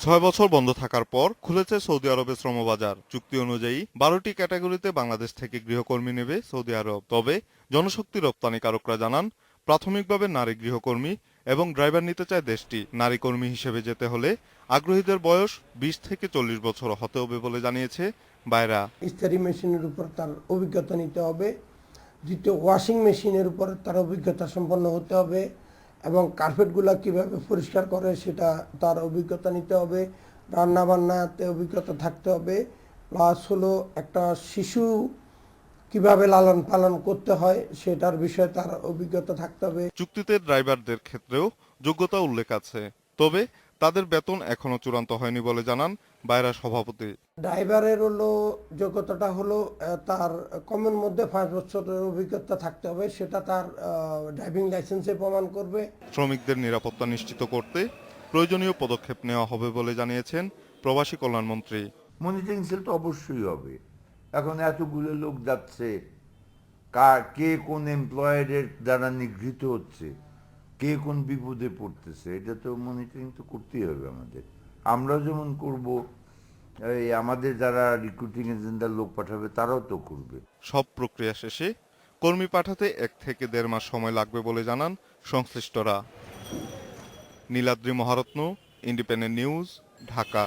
৬ বছর বন্ধ থাকার পর খুলেছে সৌদি আরবের শ্রমবাজার। চুক্তি অনুযায়ী ১২টি ক্যাটাগরিতে বাংলাদেশ থেকে গৃহকর্মী নেবে সৌদি আরব। তবে জনশক্তি রপ্তানিকারকরা জানান, প্রাথমিকভাবে নারী গৃহকর্মী এবং ড্রাইভার নিতে চায় দেশটি। নারী কর্মী হিসেবে যেতে হলে আগ্রহীদের বয়স ২০ থেকে ৪০ বছর হতে হবে বলে জানিয়েছে বায়রা। ইস্তারি মেশিনের উপর তার অভিজ্ঞতা নিতে হবে। দ্বিতীয়, ওয়াশিং মেশিনের উপর তার অভিজ্ঞতা সম্পন্ন হতে হবে এবং কার্পেটগুলো কিভাবে পরিষ্কার করে সেটা তার অভিজ্ঞতা নিতে হবে। রান্না বান্নাতে অভিজ্ঞতা থাকতে হবে। প্লাস হলো একটা শিশু কিভাবে লালন পালন করতে হয় সেটার বিষয়ে তার অভিজ্ঞতা থাকতে হবে। চুক্তিতে ড্রাইভারদের ক্ষেত্রেও যোগ্যতা উল্লেখ আছে, তবে তাদের বেতন এখনো চূড়ান্ত হয়নি বলে জানান বায়রা সভাপতি। ড্রাইভারের হলো যোগ্যতাটা হলো তার কমের মধ্যে 5 বছরের অভিজ্ঞতা থাকতে হবে, সেটা তার ড্রাইভিং লাইসেন্সে প্রমাণ করবে। শ্রমিকদের নিরাপত্তা নিশ্চিত করতে প্রয়োজনীয় পদক্ষেপ নেওয়া হবে বলে জানিয়েছেন প্রবাসী কল্যাণমন্ত্রী। মনিটরিং সেল তো অবশ্যই হবে। এখন এতগুলো লোক যাচ্ছে, কে কোন এমপ্লয়ারের দ্বারা নিগৃহীত হচ্ছে, কে কোন বিপদে পড়তেছে, এটা তো মনিটরিং তো করতেই হবে আমাদের। আমরাও যেমন করব, এই আমাদের যারা রিক্রুটিং এজেন্টরা লোক পাঠাবে তারাও তো করবে। সব প্রক্রিয়া শেষে কর্মী পাঠাতে ১ থেকে ১.৫ মাস সময় লাগবে বলে জানান সংশ্লিষ্টরা। Niladri Maharatna, independent news, Dhaka.